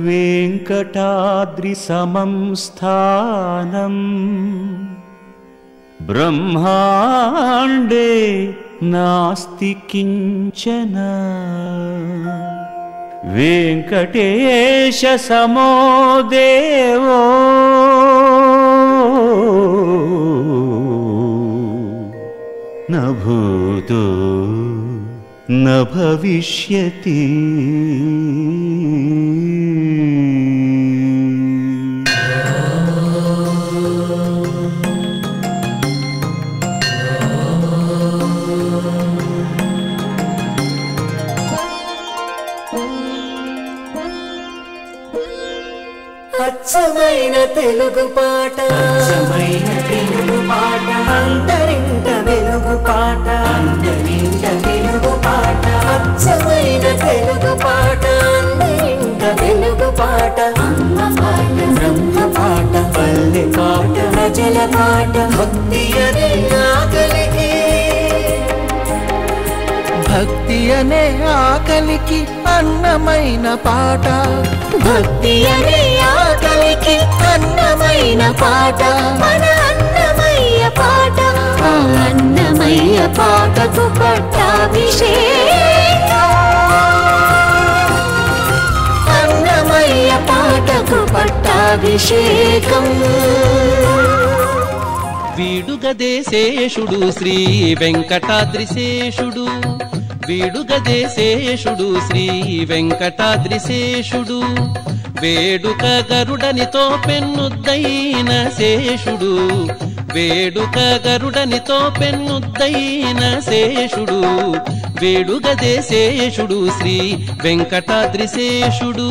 వెంకటాద్రి సమం స్థానం బ్రహ్మాండే నాస్తి కించన వెంకటేశ సమో దేవో న భూతో న భవిష్యతి. అచ్చమైన తెలుగు పాట, అచ్చమైన తెలుగు పాట, అంతరింట వెలుగు పాట, అంతరింట వెలుగు పాట, అచ్చమైన తెలుగు పాట, అంతరింట వెలుగు పాట, అమ్మ పాట, బ్రహ్మ పాట, పల్లె పాట, ప్రజల పాట, భక్తి అనే ఆకలికి, భక్తి అనే ఆకలికి అన్నమైన పాట, భక్తి అనే ఆకలికి అన్నమైన పాట, మన అన్నమయ్య పాట, ఆ అన్నమయ్య పాటకు పట్టాభిషేకం, అన్నమయ్య పాటకు పట్టాభిషేకం. వీడుగదేశేషుడు శ్రీ వెంకటాద్రిశేషుడు, వీడుగదేశేషుడు శ్రీ వెంకటాద్రిశేషుడు, వేడుక గరుడనితో పెన్నుద్దైన శేషుడు, వేడుక గరుడనితో పెన్నుద్దైన శేషుడు, వేడుగదేశేషుడు శ్రీ వెంకటాద్రిశేషుడు.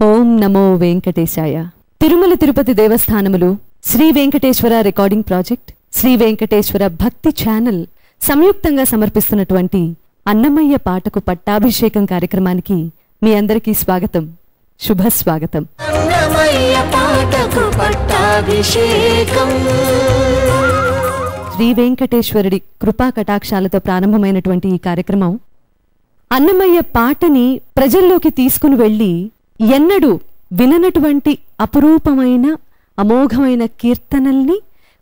ఓం నమో వెంకటేశాయ. తిరుమల తిరుపతి దేవస్థానములు, శ్రీ వెంకటేశ్వర రికార్డింగ్ ప్రాజెక్ట్, శ్రీ వెంకటేశ్వర భక్తి ఛానల్ సంయుక్తంగా సమర్పిస్తున్నటువంటి అన్నమయ్య పాటకు పట్టాభిషేకం కార్యక్రమానికి మీ అందరికీ స్వాగతం, శుభస్వాగతం. అన్నమయ్య పాటకు పట్టాభిషేకం. శ్రీ వెంకటేశ్వరుడి కృపా కటాక్షాలతో ప్రారంభమైనటువంటి ఈ కార్యక్రమం అన్నమయ్య పాటని ప్రజల్లోకి తీసుకుని వెళ్లి ఎన్నడూ విననటువంటి అపురూపమైన అమోఘమైన కీర్తనల్ని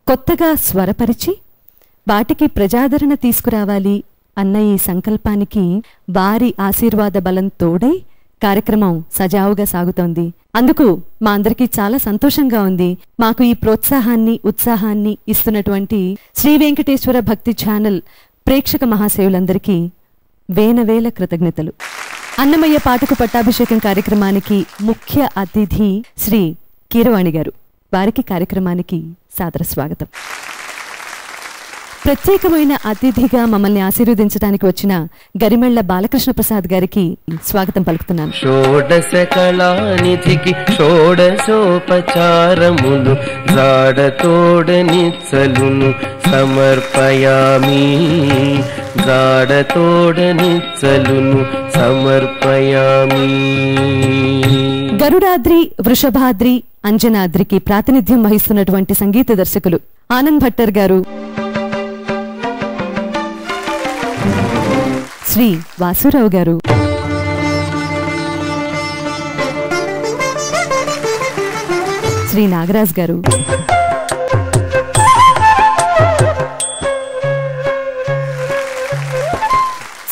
కొత్తగా స్వరపరిచి వాటికి ప్రజాదరణ తీసుకురావాలి అన్న ఈ సంకల్పానికి వారి ఆశీర్వాద బలం తోడై కార్యక్రమం సజావుగా సాగుతోంది. అందుకు మా అందరికీ చాలా సంతోషంగా ఉంది. మాకు ఈ ప్రోత్సాహాన్ని ఉత్సాహాన్ని ఇస్తున్నటువంటి శ్రీ వెంకటేశ్వర భక్తి ఛానల్ ప్రేక్షక మహాశయులందరికీ వేల కృతజ్ఞతలు. అన్నమయ్య పాటకు పట్టాభిషేకం కార్యక్రమానికి ముఖ్య అతిథి శ్రీ కీరవాణి గారు, వారికి కార్యక్రమానికి సాదర స్వాగతం. ప్రత్యేకమైన అతిథిగా మమ్మల్ని ఆశీర్వదించడానికి వచ్చిన గరిమెళ్ల బాలకృష్ణ ప్రసాద్ గారికి స్వాగతం పలుకుతున్నాను. షోడశ కళానిధికి షోడశోపచారములు జాడతోడనిచ్చలును సమర్పయామి, జాడతోడనిచ్చలును సమర్పయామి. గరుడాద్రి, వృషభాద్రి, అంజనాద్రికి ప్రాతినిధ్యం వహిస్తున్నటువంటి సంగీత దర్శకులు ఆనంద్ భట్టర్ గారు, శ్రీ వాసురావు గారు, శ్రీ నాగరాజ్ గారు,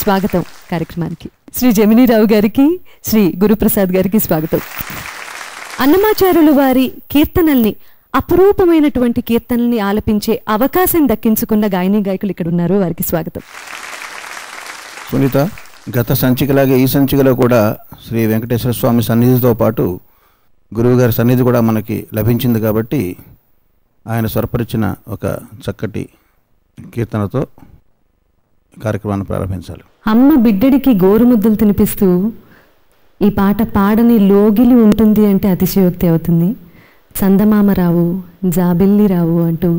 స్వాగతం కార్యక్రమానికి. శ్రీ జమినీరావు గారికి, శ్రీ గురుప్రసాద్ గారికి స్వాగతం. అన్నమాచార్యులు వారి కీర్తనల్ని, అపురూపమైనటువంటి కీర్తనల్ని ఆలపించే అవకాశం దక్కించుకున్న గాయని గాయకులు ఇక్కడ ఉన్నారు, వారికి స్వాగతం. సునీత, గత సంచికలాగే ఈ సంచికలో కూడా శ్రీ వెంకటేశ్వర స్వామి సన్నిధితో పాటు గురువుగారి సన్నిధి కూడా మనకి లభించింది కాబట్టి ఆయన స్వరపరిచిన ఒక చక్కటి కీర్తనతో కార్యక్రమాన్ని ప్రారంభించాలి. అమ్మ బిడ్డడికి గోరుముద్దలు తినిపిస్తూ ఈ పాట పాడని లోగిలి ఉంటుంది అంటే అతిశయోక్తి అవుతుంది. చందమామరావు, జాబిల్లిరావు అంటూ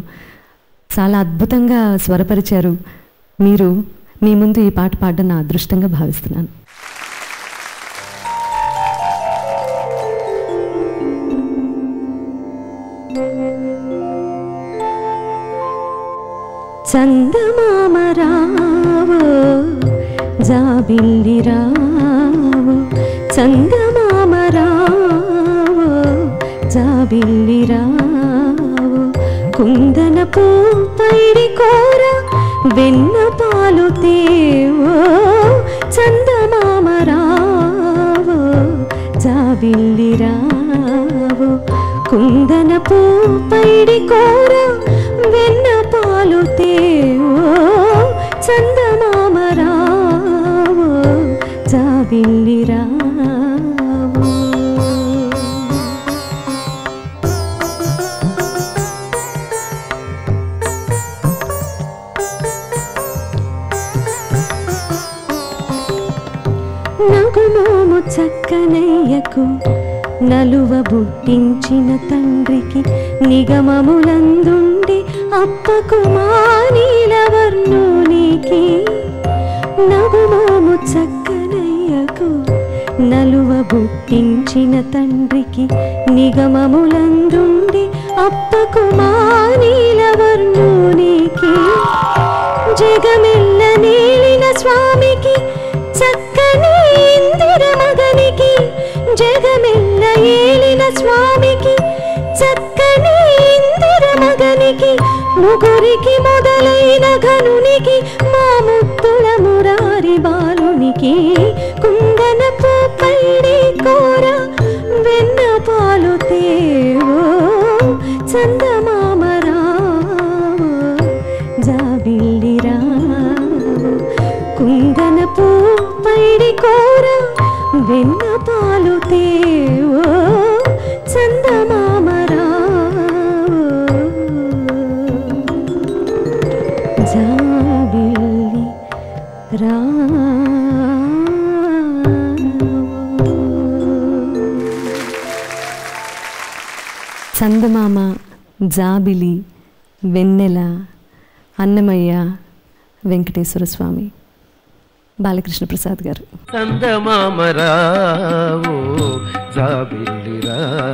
చాలా అద్భుతంగా స్వరపరిచారు. మీరు మీ ముందు ఈ పాట పాడడం నా అదృష్టంగా భావిస్తున్నాను. చందమామరావు, జాబిల్లిరావు, చందమామరావు, జాబిల్లిరావు కుందనపు పైడి కోర వెన్న పాలు తేవో చందమామరావు జాబిల్లిరావు కుందనపు పైడి కోర వెన్న పాలు తేవో చందమామరావు జాబిల్లిరావు. నగుమోము చక్కనయ్యకు నలువ బుట్టించిన తండ్రికి నిగమములందుండి అప్పకు మానీలవర్ణునికి నగుమోము చక్కనయ్యకు నలువ బుట్టించిన తండ్రికి నిగమములందుండి అప్పకు మానీలవర్ణునికి జగమెల్ల నేలిన స్వామికి చక్కని ఇందిర మగనికి జగమెల్ల ఏలిన స్వామికి చక్కని ఇందిర మగనికి ముగురికి మొదలైన ఘనునికి మా ముత్తుల మురారి బాలునికి కుందనపు పైడి కోర వెన్న పాలు తేవో చందమామరావు జాబిల్లిరావు కుందనపు పైడి కోర వెన్న పాలు తేవో చందమామరావు జాబిల్లి రావు. చందమామ జాబిలి వెన్నెల అన్నమయ్య వెంకటేశ్వర స్వామి. బాలకృష్ణ ప్రసాద్ గారు. చందమామరావు జాబిల్లిరావు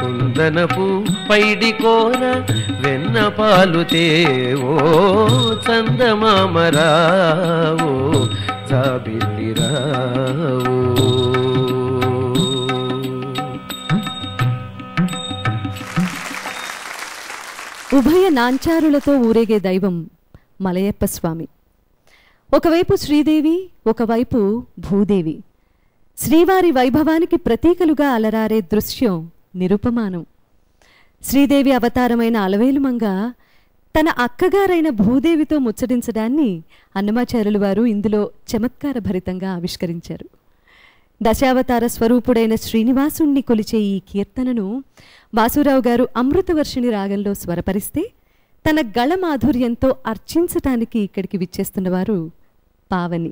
కుందనపు పైడి కోర వెన్న పాలు తేవో చందమామరావు జాబిల్లిరావు. ఉభయ నాంచారులతో ఊరేగే దైవం మలయప్ప స్వామి. ఒకవైపు శ్రీదేవి, ఒకవైపు భూదేవి. శ్రీవారి వైభవానికి ప్రతీకలుగా అలరారే దృశ్యం నిరుపమానం. శ్రీదేవి అవతారమైన అలవేలుమంగ తన అక్కగారైన భూదేవితో ముచ్చటించడాన్ని అన్నమాచార్యులు వారు ఇందులో చమత్కార భరితంగా ఆవిష్కరించారు. దశావతార స్వరూపుడైన శ్రీనివాసుణ్ణి కొలిచే ఈ కీర్తనను వాసురావు గారు అమృతవర్షిణి రాగంలో స్వరపరిస్తే తన గళ మాధుర్యంతో అర్చించటానికి ఇక్కడికి విచ్చేస్తున్నవారు పావని.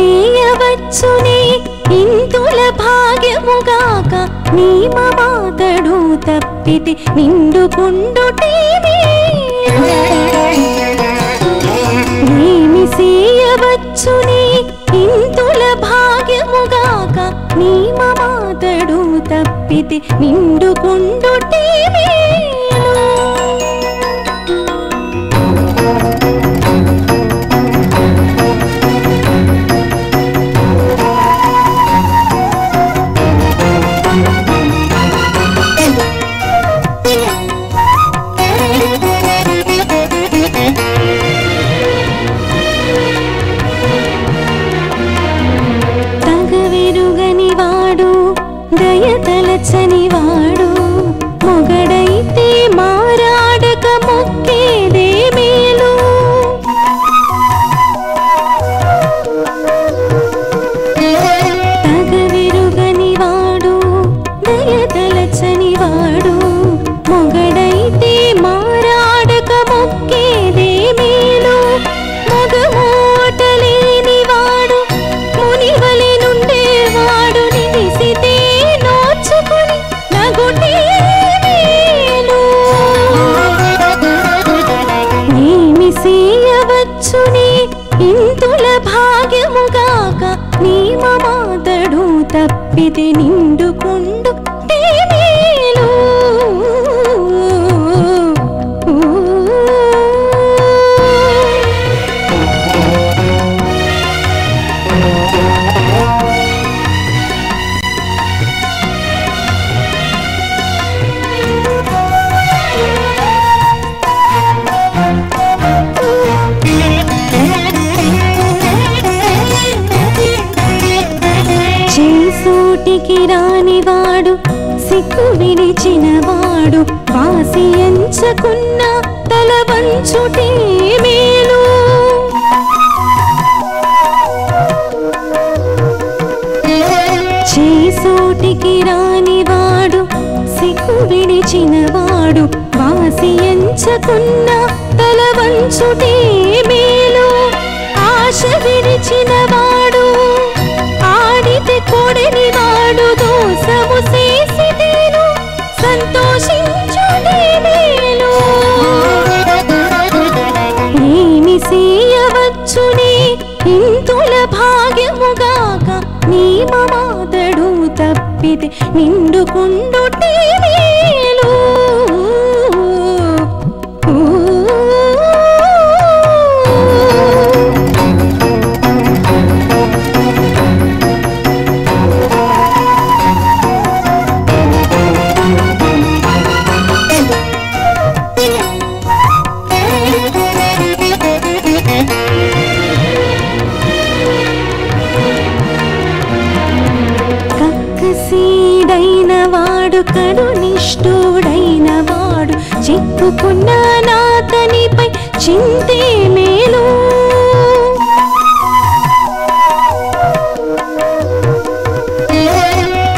సేయవచ్చునే ఇంతుల భాగ్యముగాక నీ మాతడు తప్పితి నిండుకుండుటేమి ఏమి సేయవచ్చునే ఇంతుల భాగ్యముగాక నీ మాతడు తప్పితి నిండుకుండుటేమి దయతలచనివాడు మొగడైతే మారాడక మొక్కేదే మేలు తగవిరుగనివాడు దయతలచనివాడు మొగడైతే మారాడక మొక్కేదే మేలు మగమోటలేనివాడు మునివలె నుండేవాడు నిలిసితే నోచుకుని నగుటే మేలు తప్పితే నిండుకుండు మేలు. చేసూటికి రానివాడు సిగ్గు విడిచినవాడు వాసి ఎంచకున్న తల వంచుటే మేలు. చేసూటికి రానివాడు సిగ్గు విడిచినవాడు వాసి ఎంచకున్న తల వంచుటే మేలు. ఆశ విడిచినవాడు ఆడితే కొడని వాడు దోసము చేసితేను సంతోషించునే మేలు. ఏమి చేయవచ్చునే ఇంతుల భాగ్యముగాక నీ మమాదడు తప్పితే నిండుకుండుటే మేలు. కక్కసీడైన వాడు కడునిష్ఠుడైన వాడు చిక్కుకున్న నాతనిపై చింతే మేలు.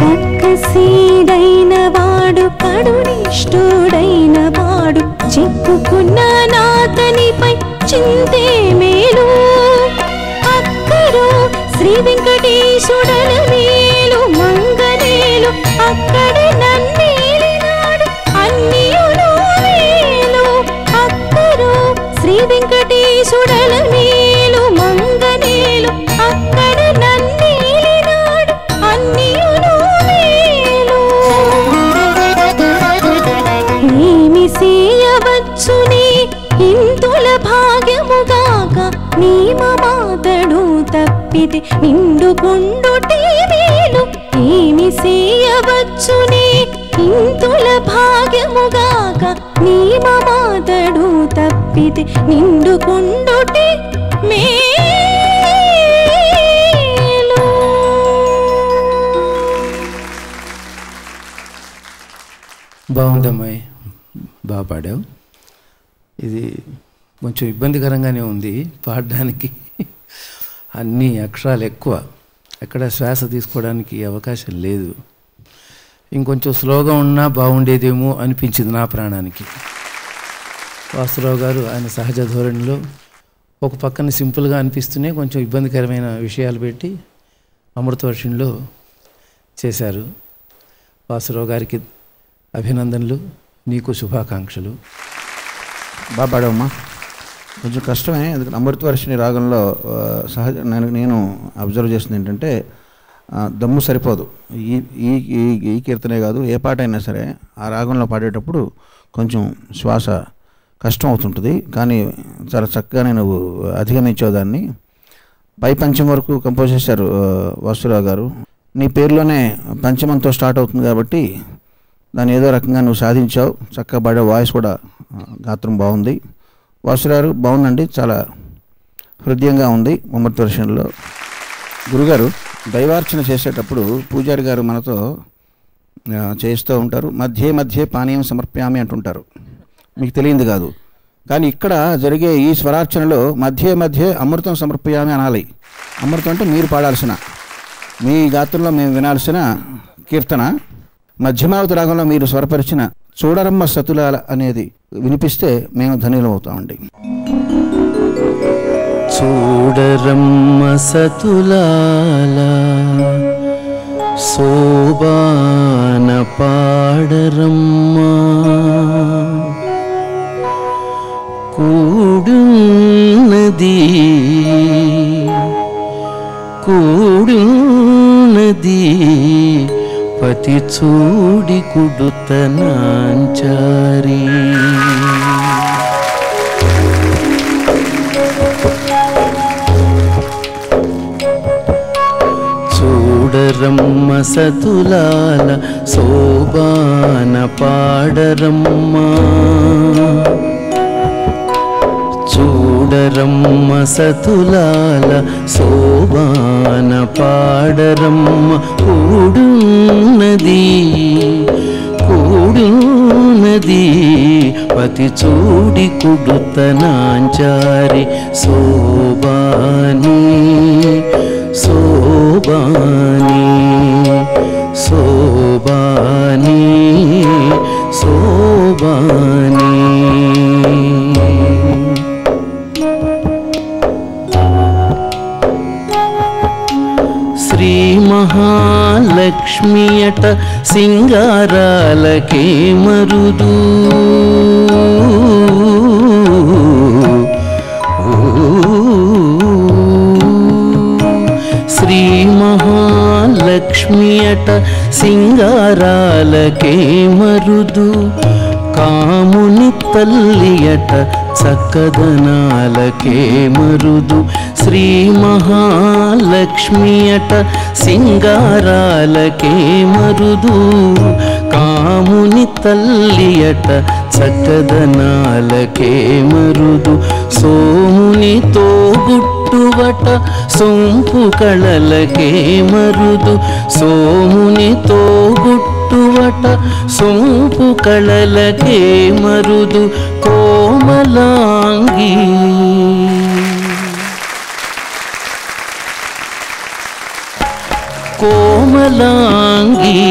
కక్కసీడైన వాడు కడునిష్ఠుడైన వాడు చిక్కుకున్న నాతనిపై చింతే మేలు. అక్కరు శ్రీ వెంకటేశుడల మేలు మంగనేలు అక్కడ నన్నేలినాడు అన్నియును మేలు. అక్కరు శ్రీ వెంకటేశుడల మేలు మంగనేలు అక్కడ నన్నేలినాడు అన్నియును మేలు. ఏమి చేయవచ్చునే ఇంతుల భాగ్యముగాక నీ మమాదడు తప్పితే నిండుకుండుటే మేలు. ఏమి చేయవచ్చునే ఇంతుల భాగ్యముగాక నీ మమాదడు తప్పితే నిండుకుండుటే మేలు. బాగుందమ్మాయి, బాగా పాడావు. ఇది కొంచెం ఇబ్బందికరంగానే ఉంది పాడడానికి. అన్ని అక్షరాలు ఎక్కువ, ఎక్కడ శ్వాస తీసుకోవడానికి అవకాశం లేదు. ఇంకొంచెం స్లోగా ఉన్నా బాగుండేదేమో అనిపించింది నా ప్రాణానికి. వాసురావు గారు ఆయన సహజ ధోరణిలో ఒక పక్కన సింపుల్గా అనిపిస్తూనే కొంచెం ఇబ్బందికరమైన విషయాలు పెట్టి అమృతవర్షంలో చేశారు. వాసురావు గారికి అభినందనలు, నీకు శుభాకాంక్షలు. బాగా పాడావమ్మా. కొంచెం కష్టమే, ఎందుకంటే అమృతవర్షిణి రాగంలో సహజ నేను అబ్జర్వ్ చేసింది ఏంటంటే దమ్ము సరిపోదు. ఈ కీర్తనే కాదు, ఏ పాట అయినా సరే ఆ రాగంలో పాడేటప్పుడు కొంచెం శ్వాస కష్టం అవుతుంటుంది. కానీ చాలా చక్కగానే నువ్వు అధిగమించావు దాన్ని. పై పంచం వరకు కంపోజ్ చేశారు వాసురావు గారు. నీ పేరులోనే పంచమంతో స్టార్ట్ అవుతుంది కాబట్టి దాన్ని ఏదో రకంగా నువ్వు సాధించావు. చక్కగా పాడే వాయిస్ కూడా, గాత్రం బాగుంది. వాసురావు బాగుందండి, చాలా హృదయంగా ఉంది అమృతవర్షంలో. గురుగారు దైవార్చన చేసేటప్పుడు పూజారి గారు మనతో చేస్తూ ఉంటారు, మధ్య మధ్య పానీయం సమర్ప్యామి అంటుంటారు. మీకు తెలియంది కాదు, కానీ ఇక్కడ జరిగే ఈ స్వరార్చనలో మధ్య మధ్య అమృతం సమర్ప్యామి అనాలి. అమృతం అంటే మీరు పాడాల్సిన, మీ గాత్రంలో మేము వినాల్సిన కీర్తన. మధ్యమావతి రాగంలో మీరు స్వరపరిచిన చూడరమ్మ సతులాల అనేది వినిపిస్తే మేము ధన్యులం అవుతామండి. చూడరమ్మ సతులాల శోభాన పాడరమ్మ కూడున్నది కూడున్నది పతి చూడి కుడుతనాంచారి చూడరమ్మ సతులాల శోభాన పాడరమ్మ చూడరమ్మ సతులాల శోభాన పాడరమ్మ కూడున్నది పతి చూడి కుడుతనాంచారి శోభాని శోభాని శోభాని శోభాని శ్రీ మహాలక్ష్మియట సింగారాలకే మరుదు శ్రీ మహాలక్ష్మియట సింగారాలకే మరుదు కాముని తల్లియట చక్కదనాలకే మరుదు శ్రీ మహాలక్ష్మియట సింగారాలకే మరుదు కాముని తల్లియట చక్కదనాలకే మరుదు సోమునితో గుట్టువట సొంపు కళలకే మరుదు సోమునితో గుట్టువట సొంపు కళలకే మరుదు కోమలాంగి కోమలాంగి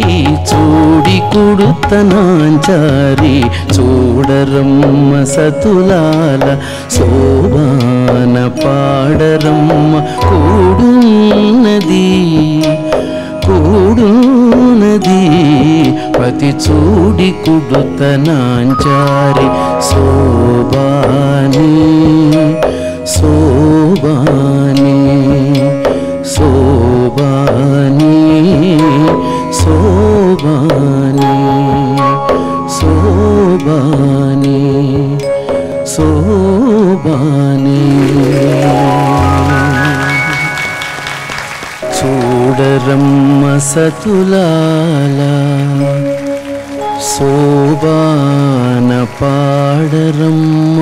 ఈ చూడి కుడుతనాంచారి చూడరమ్మ సతులాల శోభాన పాడరమ్మ కూడున్నది పతి చూడి కుడుతనాంచారి శోభాని శోభాని శోభాని శోభాని శోభాని శోభాని చూడరమ్మ సతులాల శోభాన పాడరమ్మ.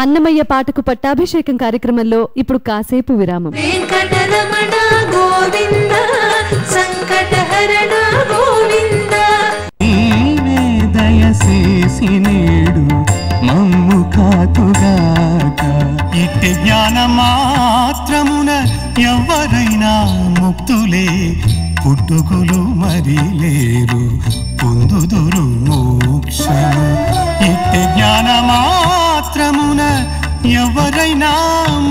అన్నమయ్య పాటకు పట్టాభిషేకం కార్యక్రమంలో ఇప్పుడు కాసేపు విరామం. వెంకటరమణ గోవింద సంకటహరణ గోవింద దయచేసి నేడు మమ్ము కాతుగాక ఇట్టి జ్ఞాన మాత్రమున ఎవరైనా ముక్తులే పుట్టుకులు మరి లేరు పొందుదురు మోక్షము ఇట్టి జ్ఞాన మాత్రమున ఎవరైనా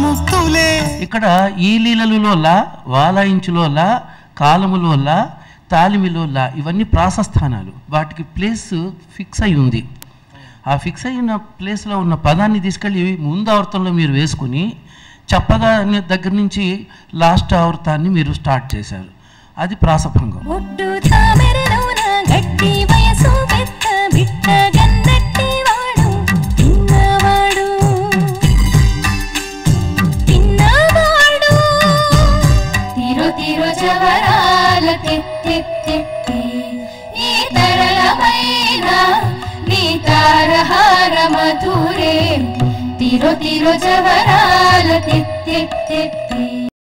ముక్తులే. ఇక్కడ ఈ లీలలులోలా వాలాయించులోలా కాలములోలా తాలిమిలోలా ఇవన్నీ ప్రాసస్థానాలు. వాటికి ప్లేస్ ఫిక్స్ అయి ఉంది. ఆ ఫిక్స్ అయిన ప్లేస్లో ఉన్న పదాన్ని తీసుకెళ్ళి ముందు ఆవర్తంలో మీరు వేసుకుని చెప్పగా దగ్గర నుంచి లాస్ట్ ఆవర్తాన్ని మీరు స్టార్ట్ చేశారు. అది ప్రాసభంగం. మధురే తిరో తిరో జవరాల తిత్తి తిత్తి